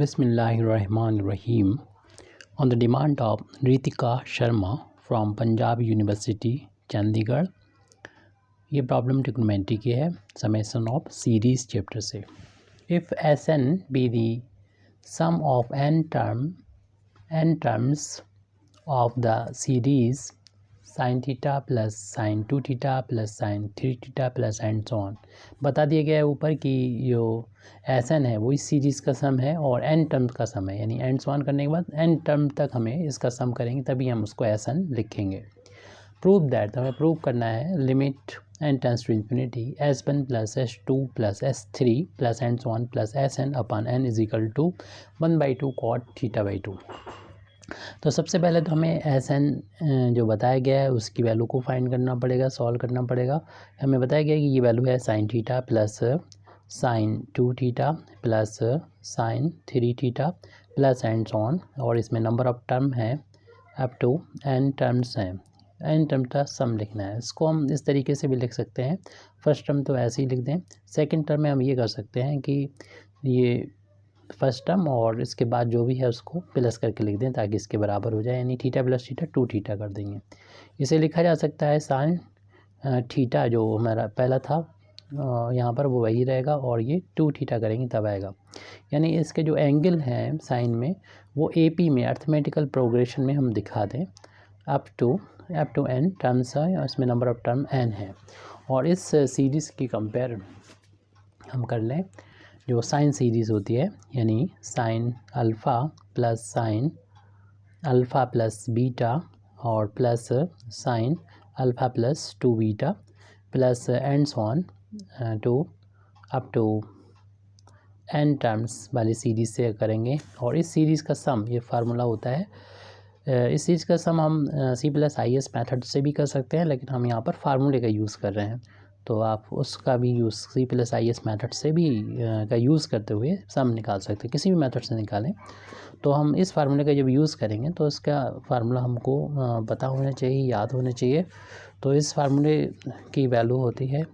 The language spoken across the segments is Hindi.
Bismillahirrahmanirrahim. On the demand of Ritika Sharma from Punjab University, Chandigarh, ये प्रॉब्लम ट्रिग्नोमेट्री की है समेशन ऑफ सीरीज चैप्टर से. If Sn be the sum of n terms of the series sin theta plus sin 2 theta plus sin 3 theta plus and so on. बता दिया गया है ऊपर कि जो Sn है वो इस सीरीज़ का सम है और n टर्म्स का सम है, यानी एंड सो ऑन करने के बाद n टर्म तक हमें इसका सम करेंगे तभी हम उसको Sn लिखेंगे. प्रूव दैट, तो हमें प्रूव करना है limit n tends to infinity s1 plus s2 plus s3 plus and so on plus Sn upon n is equal to 1/2 cot theta by 2. तो सबसे पहले तो हमें Sn जो बताया गया है उसकी वैल्यू को फाइंड करना पड़ेगा, सॉल्व करना पड़ेगा. हमें बताया गया है कि ये वैल्यू है sin theta plus sin 2 theta plus sin 3 theta plus and so on, और इसमें नंबर ऑफ टर्म है अप टू n टर्म्स हैं. n टर्म का सम लिखना है. इसको हम इस तरीके से भी लिख सकते हैं. फर्स्ट टर्म तो ऐसे ही लिख दें. सेकंड टर्म में हम ये कर सकते हैं कि ये फर्स्ट टर्म और इसके बाद जो भी है उसको प्लस करके लिख दें ताकि इसके बराबर हो जाए, यानी थीटा प्लस थीटा 2 थीटा कर देंगे. इसे लिखा जा सकता है साइन थीटा जो हमारा पहला था यहाँ पर वो वही रहेगा और ये 2 थीटा करेंगे तब आएगा. यानी इसके जो एंगल हैं साइन में वो AP में अर्थमेटिकल प्रोग्रेशन में हम दिखा दें अप टू n टर्म्स है और इसमें नंबर ऑफ टर्म n है. और इस सीरीज़ की कंपेयर हम कर लें जो साइन सीरीज़ होती है, यानी साइन अल्फ़ा प्लस बीटा और plus sine alpha plus 2 beta plus and so on to up to n terms वाली सीरीज़ से करेंगे. और इस सीरीज़ का सम ये फार्मूला होता है. इस सीरीज़ का सम हम C+IS मेथड से भी कर सकते हैं, लेकिन हम यहाँ पर फार्मूले का यूज़ कर रहे हैं तो आप उसका भी यूज़ C+IS मेथड से भी का यूज़ करते हुए सम निकाल सकते हैं. किसी भी मेथड से निकालें तो हम इस फार्मूले का जब यूज़ करेंगे तो इसका फार्मूला हमको पता होना चाहिए, याद होना चाहिए. तो इस फार्मूले की वैल्यू होती है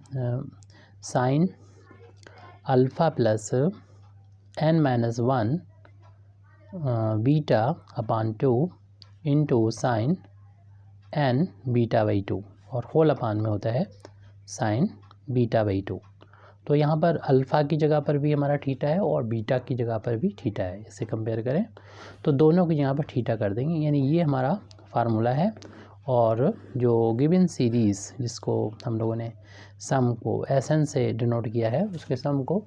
sign alpha plus n-1 beta upon 2 into sine n beta by 2 और होल अपान में होता है साइन बीटा बाई 2. तो यहाँ पर अल्फ़ा की जगह पर भी हमारा थीटा है और बीटा की जगह पर भी थीटा है. इसे कंपेयर करें तो दोनों की जगह पर थीटा कर देंगे, यानी ये हमारा फार्मूला है. और जो गिवन सीरीज़ जिसको हम लोगों ने सम को Sn से डिनोट किया है उसके सम को,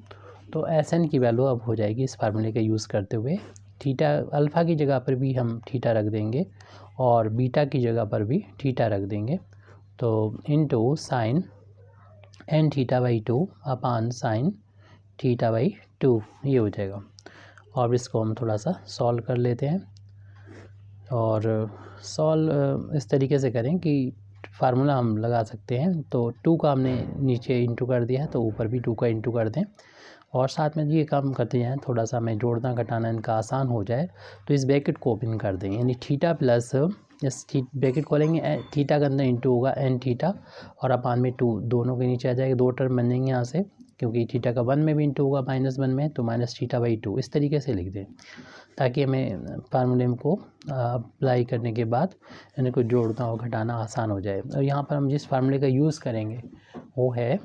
तो Sn की वैल्यू अब हो जाएगी इस फार्मूले का यूज़ करते हुए थीटा. अल्फ़ा की जगह पर भी हम थीटा रख देंगे और बीटा की जगह पर भी थीटा रख देंगे. तो into sine n theta by 2 upon sign theta by 2 ये हो जाएगा. और इसको हम थोड़ा सा सॉल्व कर लेते हैं. और सॉल्व इस तरीके से करें कि फार्मूला हम लगा सकते हैं. तो 2 का हमने नीचे इंटू कर दिया है तो ऊपर भी 2 का इंटू कर दें और साथ में ये काम करते जाएँ, थोड़ा सा हमें जोड़ना घटाना इनका आसान हो जाए. तो इस ब्रैकेट को ओपन कर देंगे, यानी थीटा प्लस इस ब्रैकेट खोलेंगे, थीटा के अंदर इंटू होगा n थीटा और अपान में 2 दोनों के नीचे आ जाएगा. 2 टर्म बनेंगे यहाँ से क्योंकि थीटा का 1 में भी इंटू होगा -1 में, तो माइनस थीटा बाई 2 इस तरीके से लिख दें ताकि हमें फार्मूले को अप्लाई करने के बाद इनको जोड़ना और घटाना आसान हो जाए. और यहाँ पर हम जिस फार्मूले का यूज़ करेंगे वो है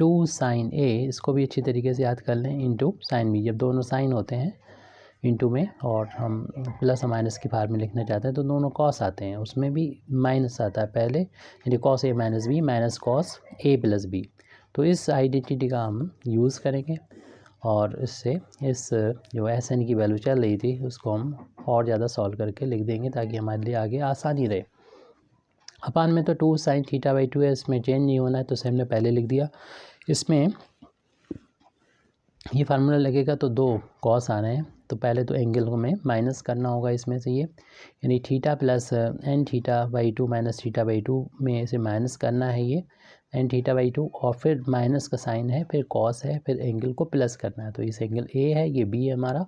2 साइन A, इसको भी अच्छी तरीके से याद कर लें, इंटू साइन B. जब दोनों साइन होते हैं इंटू में और हम प्लस और माइनस की फार्म में लिखना चाहते हैं तो दोनों कॉस आते हैं, उसमें भी माइनस आता है पहले, यानी cos A minus B minus cos A plus B. तो इस आइडेंटिटी का हम यूज़ करेंगे और इससे इस जो Sn की वैल्यू चल रही थी उसको हम और ज़्यादा सॉल्व करके लिख देंगे ताकि हमारे लिए आगे आसानी रहे. अपान में तो 2 साइन थीटा बाई 2 है, इसमें चेंज नहीं होना है तो हमने पहले लिख दिया. इसमें ये फार्मूला लगेगा तो 2 कॉस आ रहे हैं तो पहले तो एंगल को हमें माइनस करना होगा इसमें से ये, यानी theta plus n theta by 2 minus theta by 2 में इसे माइनस करना है ये n थीटा बाई 2 और फिर माइनस का साइन है, फिर कॉस है, फिर एंगल को प्लस करना है. तो इस एंगल A है, ये B है हमारा,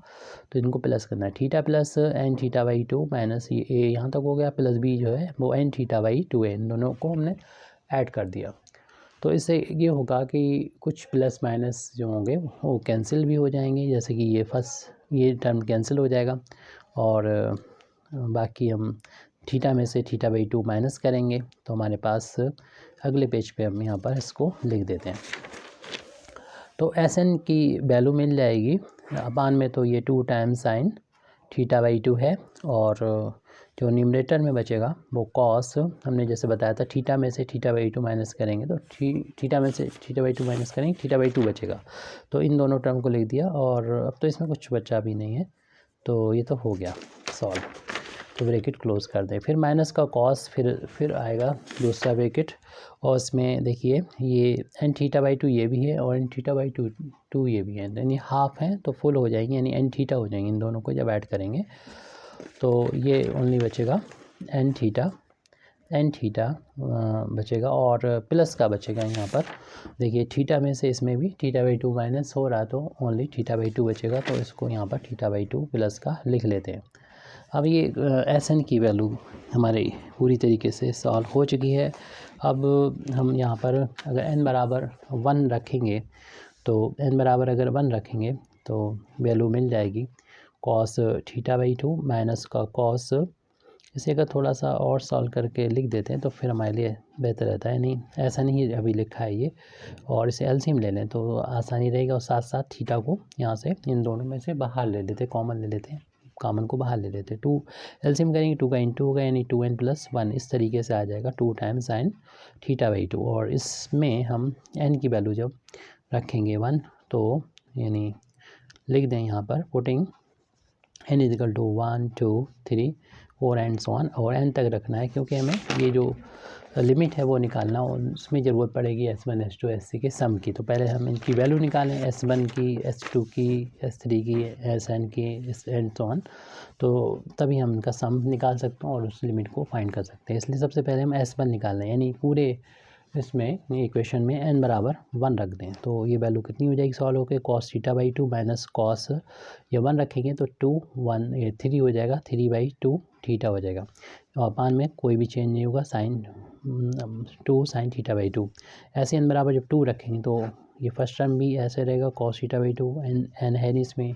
तो इनको प्लस करना है. Theta plus n theta by 2 minus ये A यहाँ तक हो गया, प्लस B जो है वो n थीटा बाई 2 है. इन दोनों को हमने ऐड कर दिया. तो इससे ये होगा कि कुछ प्लस माइनस जो होंगे वो कैंसिल भी हो जाएंगे, जैसे कि ये टर्म कैंसिल हो जाएगा और बाकी हम थीटा में से θ/2 माइनस करेंगे। तो हमारे पास अगले पेज पे हम यहाँ पर इसको लिख देते हैं। तो Sn की वैल्यू मिल जाएगी अपान में, तो ये 2 टाइम्स साइन θ/2 है और जो न्यूमरेटर में बचेगा वो कॉस, हमने जैसे बताया था थीटा में से θ/2 माइनस करेंगे तो थीटा में से θ/2 माइनस करेंगे θ/2 बचेगा। तो इन दोनों टर्म को लिख दिया और अब तो इसमें कुछ बचा भी नहीं है, तो ये तो हो गया सॉल्व। तो ब्रैकेट क्लोज कर दें, फिर माइनस का कॉस फिर आएगा दूसरा ब्रैकेट और इसमें देखिए ये n θ/2 ये भी है और n θ/2 ये भी है, यानी हाफ है तो फुल हो जाएंगे, यानी n थीटा हो जाएंगे। इन दोनों को जब ऐड करेंगे तो ये ओनली बचेगा n थीटा बचेगा और प्लस का बचेगा यहाँ पर। देखिए थीटा में से इसमें भी θ/2 माइनस हो रहा तो ओनली θ/2 बचेगा, तो इसको यहाँ पर θ/2 प्लस का लिख लेते हैं। अब ये Sn की वैल्यू हमारी पूरी तरीके से सॉल्व हो चुकी है। अब हम यहाँ पर अगर n बराबर 1 रखेंगे तो n बराबर अगर 1 रखेंगे तो वैल्यू मिल जाएगी कॉस θ/2 माइनस का कॉस। इसे अगर थोड़ा सा और सॉल्व करके लिख देते हैं तो फिर हमारे लिए बेहतर रहता है, नहीं ऐसा नहीं अभी लिखा है ये, और इसे एलसीएम ले लें तो आसानी रहेगा। और साथ साथ थीटा को यहाँ से इन दोनों में से बाहर ले लेते, कॉमन ले लेते हैं, कॉमन को बाहर ले लेते। 2 एलसीएम करेंगे 2 का इंटू होगा यानी 2n + 1 इस तरीके से आ जाएगा 2 टाइम्स साइन θ/2। और इसमें हम n की वैल्यू जब रखेंगे 1 तो यानी लिख दें यहाँ पर putting n = 1 2 3 4 and so on, और n तक रखना है क्योंकि हमें ये जो लिमिट है वो निकालना, और उसमें ज़रूरत पड़ेगी S1 S2 S3 के सम की। तो पहले हम इनकी वैल्यू निकालें, S1 की, S2 की, S3 की, Sn की एंड सो ऑन, तो तभी हम इनका सम निकाल सकते हैं और उस लिमिट को फाइंड कर सकते हैं। इसलिए सबसे पहले हम S1 निकाल लें, यानी पूरे इसमें इक्वेशन में n बराबर 1 रख दें। तो ये वैल्यू कितनी हो जाएगी सॉल्व होकर, cos θ/2 माइनस कॉस, ये 1 रखेंगे तो 2 1 ये 3 हो जाएगा, 3/2 थीटा हो जाएगा। और अपान में कोई भी चेंज नहीं होगा, साइन 2 sin θ/2। ऐसे n बराबर जब 2 रखेंगे तो ये फर्स्ट टर्म भी ऐसे रहेगा cos θ/2, n है नहीं इसमें,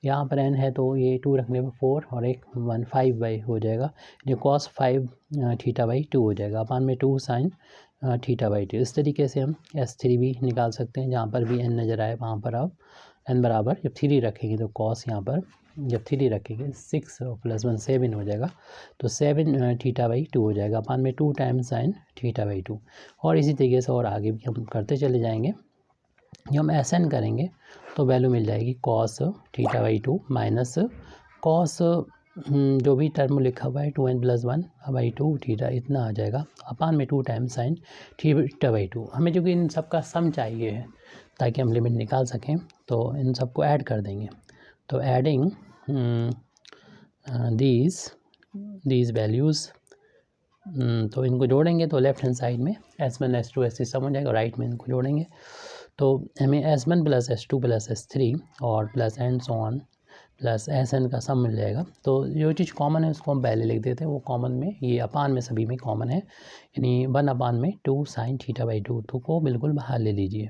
यहाँ पर n है तो ये 2 रखने पर 4 और एक 1 5 हो जाएगा, ये cos 5 θ/2 हो जाएगा। अपान में 2 sin θ/2। इस तरीके से हम S3 भी निकाल सकते हैं, जहाँ पर भी n नज़र आए वहाँ पर आप n बराबर जब 3 रखेंगे तो cos यहाँ पर जब 3 रखेंगे 6 + 1 7 हो जाएगा, तो 7 θ/2 हो जाएगा। अपान में 2 टाइम्स साइन θ/2। और इसी तरीके से और आगे भी हम करते चले जाएंगे। जब हम Sn करेंगे तो वैल्यू मिल जाएगी cos θ/2 माइनस cos जो भी टर्म लिखा हुआ है 2n + 1/2 थीटा इतना आ जाएगा। अपान में 2 टाइम्स साइन θ/2। हमें जो कि इन सब का सम चाहिए है ताकि हम लिमिट निकाल सकें, तो इन सबको ऐड कर देंगे। तो एडिंग दीज वैल्यूज़, तो इनको जोड़ेंगे तो लेफ्ट हैंड साइड में S1 S2 S3 सम हो जाएगा, राइट में इनको जोड़ेंगे तो हमें S1 + S2 + S3 और plus and so on plus Sn का सम मिल जाएगा। तो जो चीज़ कॉमन है उसको हम पहले लिख देते हैं, वो कॉमन में ये अपान में सभी में कॉमन है, यानी 1/2 sin θ/2 तो को बिल्कुल बाहर ले लीजिए।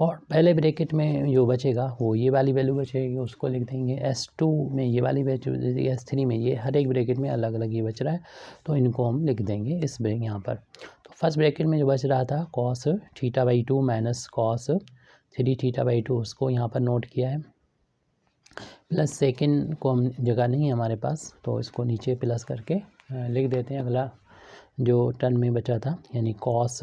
और पहले ब्रैकेट में जो बचेगा वो ये वाली वैल्यू बचेगी, उसको लिख देंगे। S2 में ये वाली वैल्यू, S3 में ये, हर एक ब्रैकेट में अलग अलग ये बच रहा है तो इनको हम लिख देंगे इस ब्रैकेट यहाँ पर। तो फर्स्ट ब्रैकेट में जो बच रहा था cos θ/2 माइनस cos 3 θ/2 उसको यहाँ पर नोट किया है, प्लस सेकंड को हम जगह नहीं है हमारे पास तो इसको नीचे प्लस करके लिख देते हैं। अगला जो टर्म में बचा था यानी cos,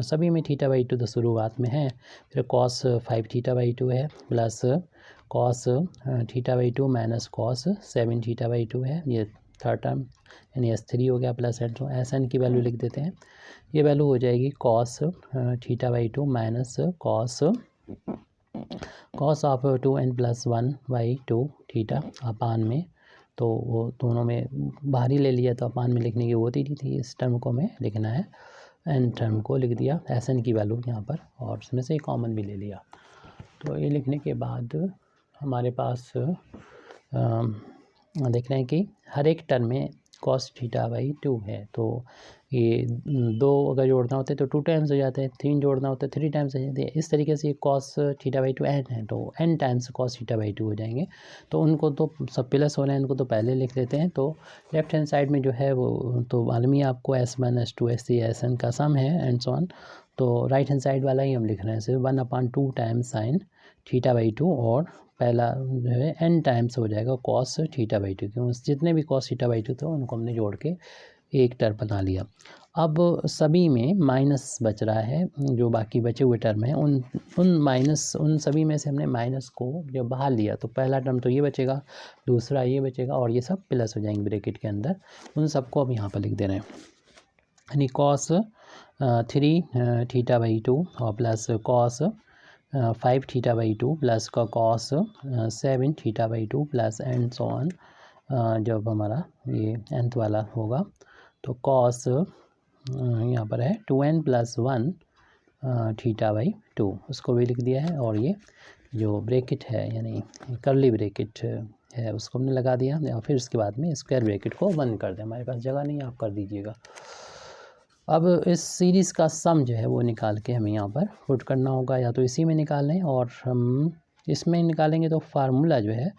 सभी में θ/2 तो शुरुआत में है, फिर cos 5 θ/2 है, प्लस cos θ/2 माइनस cos 7 θ/2 है, ये थर्ड टर्म यानी S3 हो गया, प्लस Sn की वैल्यू लिख देते हैं। ये वैल्यू हो जाएगी cos θ/2 minus cos of 2n + 1/2 theta अपान में, तो वो दोनों में बाहर ही ले लिया तो अपान में लिखने की वो थी, इस टर्म को हमें लिखना है, एन टर्म को लिख दिया Sn की वैल्यू यहाँ पर, और उसमें से कॉमन भी ले लिया। तो ये लिखने के बाद हमारे पास देख रहे हैं कि हर एक टर्म में कॉस थीटा बाई 2 है। तो ये 2 अगर जोड़ना होता है तो 2 टाइम्स हो जाते हैं, 3 जोड़ना होता है 3 टाइम्स हो जाते हैं। इस तरीके से ये कॉस थीटा बाई 2 एन है, तो n times cos theta by 2 हो जाएंगे। तो उनको तो सब प्लस हो रहे हैं, इनको तो पहले लिख लेते हैं। तो लेफ्ट हैंड साइड में जो है वो तो मालूम ही आपको S1 S2 S3 Sn का सम है एंड सो ऑन। तो राइट हैंड साइड वाला ही हम लिख रहे हैं सिर्फ 1/2 टाइम्स साइन थीटा बाई 2, और पहला जो है एन टाइम्स हो जाएगा कॉस थीटा बाई 2, क्यों जितने भी कॉस थीटा बाई 2 थे उनको हमने जोड़ के एक टर्म बना लिया। अब सभी में माइनस बच रहा है, जो बाकी बचे हुए टर्म हैं उन सभी में से हमने माइनस को जब बाहर लिया तो पहला टर्म तो ये बचेगा, दूसरा ये बचेगा, और ये सब प्लस हो जाएंगे ब्रैकेट के अंदर। उन सबको अब यहाँ पर लिख दे रहे हैं, यानी कॉस 3 थीटा बाई 2 और plus cos 5 theta by 2 plus का cos 7 theta by 2 plus and so on. जब हमारा ये nth वाला होगा तो कॉस यहाँ पर है 2n + 1 थीटा बाई 2, उसको भी लिख दिया है। और ये जो ब्रैकेट है यानी कर्ली ब्रैकेट है उसको हमने लगा दिया, या फिर इसके बाद में स्क्वायर ब्रैकेट को बंद कर दें, हमारे पास जगह नहीं, आप कर दीजिएगा। अब इस सीरीज़ का सम जो है वो निकाल के हमें यहाँ पर पुट करना होगा, या तो इसी में निकाल लें, और हम इसमें निकालेंगे तो फार्मूला जो है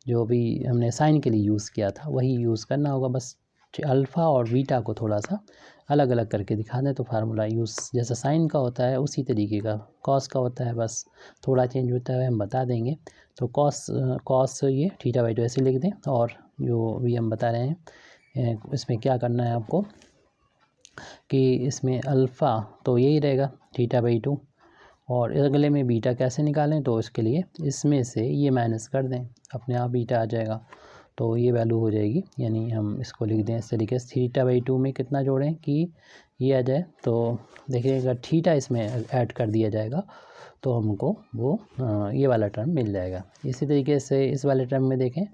जो भी हमने साइन के लिए यूज़ किया था वही यूज़ करना होगा। बस अल्फ़ा और बीटा को थोड़ा सा अलग अलग करके दिखा दें तो फार्मूला यूज़ जैसा साइन का होता है उसी तरीके का कॉस का होता है, बस थोड़ा चेंज होता है हम बता देंगे। तो कॉस ये थीटा बाई 2 ऐसे लिख दें, और जो भी हम बता रहे हैं इसमें क्या करना है आपको कि इसमें अल्फ़ा तो यही रहेगा थीटा बाई 2, और अगले में बीटा कैसे निकालें, तो इसके लिए इसमें से ये माइनस कर दें, अपने आप बीटा आ जाएगा, तो ये वैल्यू हो जाएगी। यानी हम इसको लिख दें इस तरीके से, थीटा बाई 2 में कितना जोड़ें कि ये आ जाए। तो देखिए अगर थीटा इसमें ऐड कर दिया जाएगा तो हमको वो ये वाला टर्म मिल जाएगा। इसी तरीके से इस वाले टर्म में देखें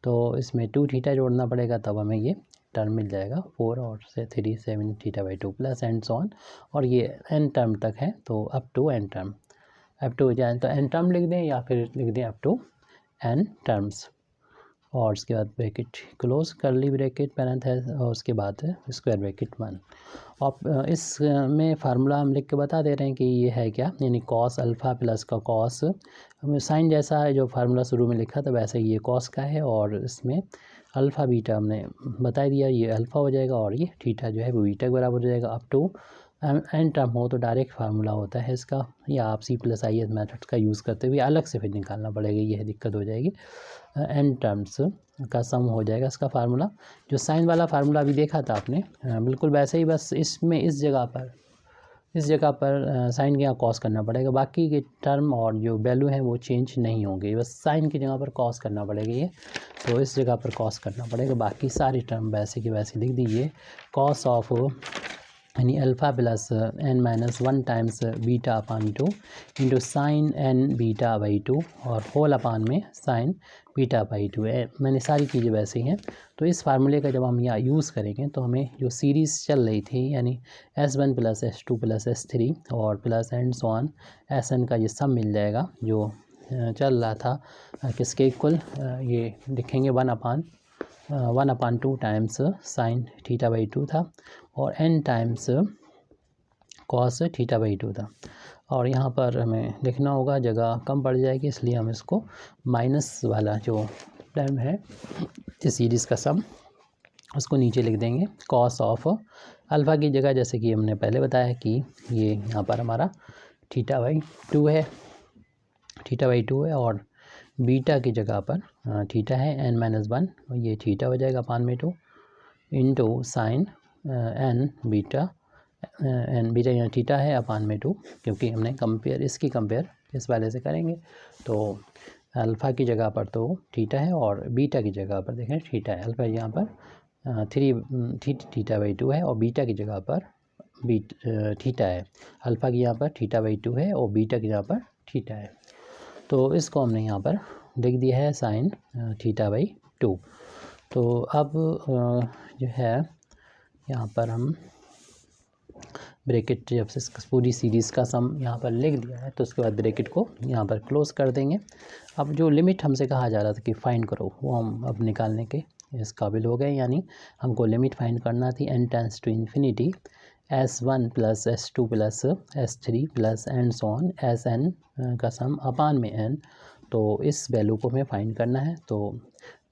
तो इसमें 2 थीटा जोड़ना पड़ेगा, तब हमें ये टर्म मिल जाएगा 4 और से 3 7 theta by 2 plus and so on, और ये एन टर्म तक है तो up to n term, up to जाए तो एन टर्म लिख दें या फिर लिख दें अप टू एन टर्म्स, और उसके बाद bracket close curly bracket parenthesis, और उसके बाद स्क्वायर ब्रैकेट 1। और इस में फार्मूला हम लिख के बता दे रहे हैं कि ये है क्या, यानी कॉस अल्फ़ा प्लस का कॉस साइन जैसा है जो फार्मूला शुरू में लिखा था वैसे ये कॉस का है, और इसमें अल्फ़ा बीटा हमने बता दिया, ये अल्फ़ा हो जाएगा और ये थीटा जो है वो बीटा के बराबर हो जाएगा। अप टू एन टर्म हो तो डायरेक्ट फार्मूला होता है इसका, या आप C+IS मेथड का यूज़ करते हुए अलग से फिर निकालना पड़ेगा, ये दिक्कत हो जाएगी। एन टर्म्स का सम हो जाएगा इसका फार्मूला। जो साइन वाला फार्मूला अभी देखा था आपने बिल्कुल वैसे ही, बस इसमें इस जगह पर साइन के यहाँ कॉस करना पड़ेगा, बाकी के टर्म और जो वैल्यू है वो चेंज नहीं होंगे, बस साइन की जगह पर कॉस करना पड़ेगा ये, तो इस जगह पर कॉस करना पड़ेगा, बाकी सारे टर्म वैसे के वैसे लिख दीजिए। कॉस ऑफ यानी alpha plus n-1 times beta upon 2 into sine n beta by 2 और होल अपान में साइन बीटा बाई 2 है। मैंने सारी चीज़ें वैसे ही हैं। तो इस फार्मूले का जब हम यहाँ यूज़ करेंगे तो हमें जो सीरीज़ चल रही थी यानी S1 + S2 + S3 और plus and so on Sn का ये सब मिल जाएगा जो चल रहा था किसके इक्वल, ये लिखेंगे 1/2 टाइम्स साइन थीटा बाई 2 था और n times cos theta by 2 था, और यहाँ पर हमें लिखना होगा, जगह कम पड़ जाएगी इसलिए हम इसको माइनस वाला जो टर्म है इस सीरीज़ का सम उसको नीचे लिख देंगे। कॉस ऑफ अल्फ़ा की जगह जैसे कि हमने पहले बताया कि ये यहाँ पर हमारा थीटा बाई 2 है, और बीटा की जगह पर थीटा है n-1, ये थीटा हो जाएगा अपान में 2 इंटू साइन n बीटा यहाँ थीटा है अपान में 2, क्योंकि हमने इसकी कंपेयर इस वाले से करेंगे तो अल्फ़ा की जगह पर तो थीटा है और बीटा की जगह पर देखें थीटा है। अल्फ़ा यहाँ पर थीटा बाई 2 है और बीटा की जगह पर थीटा है। अल्फ़ा की यहाँ पर थीटा बाई 2 है और बीटा की यहाँ पर थीटा है, तो इसको हमने यहाँ पर लिख दिया है साइन थीटा बाई 2। तो अब जो है यहाँ पर हम ब्रैकेट जब से पूरी सीरीज़ का सम यहाँ पर लिख दिया है तो उसके बाद ब्रैकेट को यहाँ पर क्लोज़ कर देंगे। अब जो लिमिट हमसे कहा जा रहा था कि फाइंड करो वो हम अब निकालने के इस काबिल हो गए, यानी हमको लिमिट फाइंड करना थी n tends to infinity S1 plus S2 plus S3 plus and so on Sn का सम अपान में n। तो इस वैल्यू को हमें फाइंड करना है। तो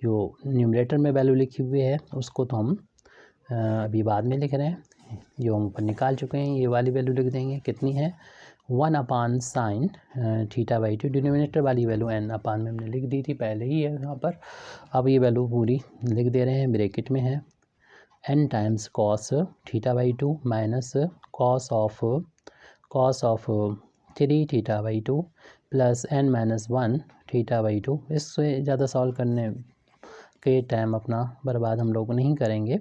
जो न्यूमरेटर में वैल्यू लिखी हुई है उसको तो हम अभी बाद में लिख रहे हैं, जो हम ऊपर निकाल चुके हैं ये वाली वैल्यू लिख देंगे। कितनी है 1 upon sign theta by 2। Denominator वाली वैल्यू n अपान में हमने लिख दी थी पहले ही है यहाँ पर। अब ये वैल्यू पूरी लिख दे रहे हैं, ब्रैकेट में है n times cos theta by 2 minus cos of 3 theta by 2 plus n minus 1 theta by 2। इससे ज़्यादा सॉल्व करने के टाइम अपना बर्बाद हम लोग नहीं करेंगे,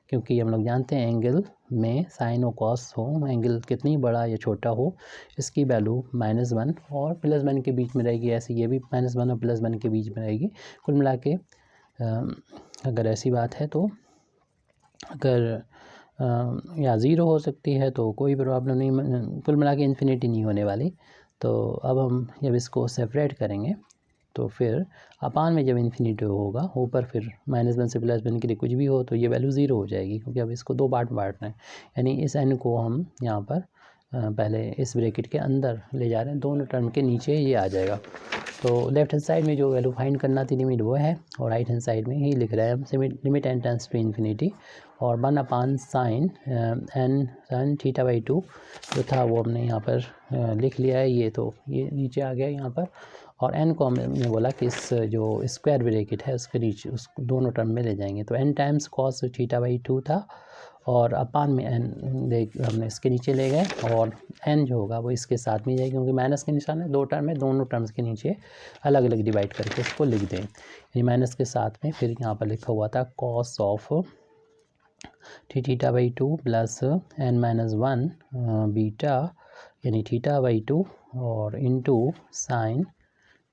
क्योंकि हम लोग जानते हैं एंगल में साइन और कॉस हो, एंगल कितनी बड़ा या छोटा हो इसकी वैल्यू -1 और +1 के बीच में रहेगी। ऐसे ये भी -1 और +1 के बीच में रहेगी। कुल मिला के अगर ऐसी बात है तो अगर या ज़ीरो हो सकती है तो कोई प्रॉब्लम नहीं, कुल मिला के इन्फिनिटी नहीं होने वाली। तो अब हम जब इसको सेपरेट करेंगे तो फिर अपान में जब इन्फिनिटी होगा ऊपर फिर -1 से +1 के लिए कुछ भी हो तो ये वैल्यू ज़ीरो हो जाएगी, क्योंकि अब इसको दो पार्ट में बांटना है। यानी इस n को हम यहाँ पर पहले इस ब्रैकेट के अंदर ले जा रहे हैं, दोनों टर्म के नीचे ये आ जाएगा। तो लेफ्ट हैंड साइड में जो वैल्यू फाइंड करना थी लिमिट वो है, और राइट हैंड साइड में ही लिख रहे हैं हम limit n tends to infinity और 1 upon sine n theta by 2 जो था वो हमने यहाँ पर लिख लिया है। ये तो ये नीचे आ गया यहाँ पर, और n को हमने बोला कि इस जो स्क्वायर ब्रैकेट है उसके नीचे उस दोनों टर्म में ले जाएंगे। तो n times cos theta by 2 था और अपान में n हमने इसके नीचे ले गए, और n जो होगा वो इसके साथ में जाएगी, क्योंकि माइनस के निशान है दो टर्म है, दोनों टर्म्स के नीचे अलग अलग डिवाइड करके इसको लिख दें। यानी माइनस के साथ में फिर यहाँ पर लिखा हुआ था cos of theta by 2 plus n minus 1 beta यानी थीटा बाई 2 और into sine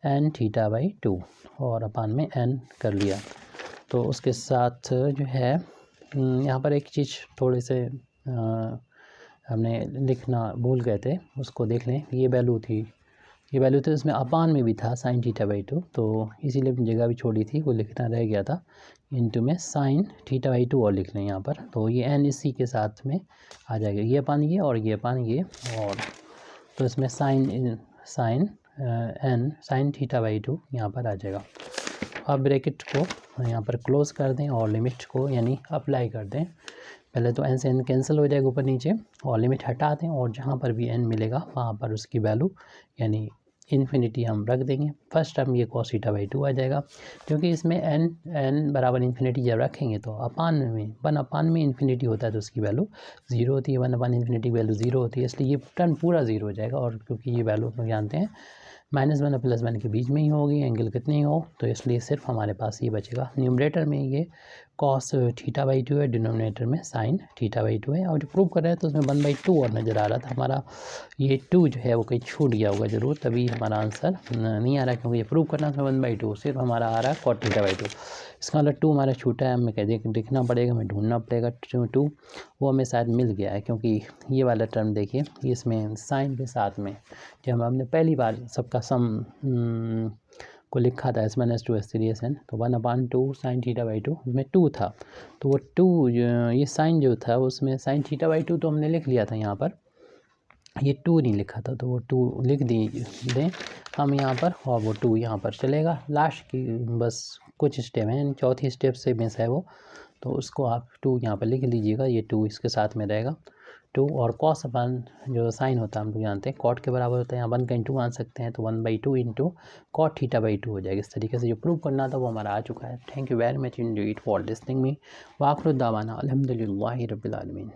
n theta by 2 और अपान में n कर लिया। तो उसके साथ जो है यहाँ पर एक चीज़ थोड़े से हमने लिखना भूल गए थे, उसको देख लें। ये वैल्यू थी उसमें अपान में भी था साइन थीटा बाई 2, तो इसीलिए जगह भी छोड़ी थी, वो लिखना रह गया था। इनटू में साइन थीटा बाई 2 और लिख लें यहाँ पर, तो ये n इसी के साथ में आ जाएगा, ये अपान ये और ये अपान ये, और तो इसमें sine n sine theta by 2 यहाँ पर आ जाएगा। अब ब्रैकेट को यहाँ पर क्लोज़ कर दें और लिमिट को यानी अप्लाई कर दें। पहले तो n से n कैंसिल हो जाएगा ऊपर नीचे, और लिमिट हटा दें और जहाँ पर भी n मिलेगा वहाँ पर उसकी वैल्यू यानी इन्फिनिटी हम रख देंगे। फर्स्ट टर्म ये कॉस थीटा बाई 2 आ जाएगा, क्योंकि इसमें n बराबर इन्फिनिटी जब रखेंगे तो अपान में 1 अपान में इन्फिनिटी होता है तो उसकी वैल्यू 0 होती है, 1 अपान इन्फिनिटी वैल्यू 0 होती है, इसलिए ये टर्म पूरा 0 हो जाएगा। और क्योंकि ये वैल्यू हम जानते हैं -1 और +1 के बीच में ही होगी, एंगल कितनी हो, तो इसलिए सिर्फ हमारे पास ये बचेगा। न्यूमरेटर में ये कॉस थीटा बाई 2 है, डिनोमिनेटर में साइन थीटा बाई 2 है। और जो प्रूव कर रहे हैं तो उसमें 1/2 और नज़र आ रहा था हमारा, ये 2 जो है वो कहीं छूट गया होगा ज़रूर, तभी हमारा आंसर नहीं आ रहा, क्योंकि ये प्रूव करना था 1/2, सिर्फ हमारा आ रहा है कॉट थीटा बाई 2। इसका मतलब 2 हमारा छूटा है, हमें कह देखना पड़ेगा, हमें ढूंढना पड़ेगा 2, वो हमें शायद मिल गया है, क्योंकि ये वाला टर्म देखिए इसमें साइन के साथ में जब हमने पहली बार सबका सम को लिखा था S1 S2 S3 SN, तो 1/2 साइन थीटा बाई 2 उसमें 2 था, तो वो 2 ये साइन जो था उसमें साइन थीटा बाई 2 तो हमने लिख लिया था यहाँ पर, ये 2 नहीं लिखा था, तो वो 2 लिख दें हम यहाँ पर, और वो 2 यहाँ पर चलेगा। लास्ट की बस कुछ स्टेप हैं, चौथी स्टेप से मिस है वो, तो उसको आप 2 यहाँ पर लिख लीजिएगा, ये 2 इसके साथ में रहेगा 2, और कॉस अपन जो साइन होता है हम लोग जानते हैं कॉट के बराबर होता है, यहाँ 1 का इंटू मान सकते हैं, तो 1/2 इंटू कॉट थीटा बाई 2 हो जाएगा। इस तरीके से जो प्रूव करना था वो हमारा आ चुका है। Thank you very much indeed for listening me. वाखिर दावाना अल्हम्दुलिल्लाहि रब्बिल आलमीन।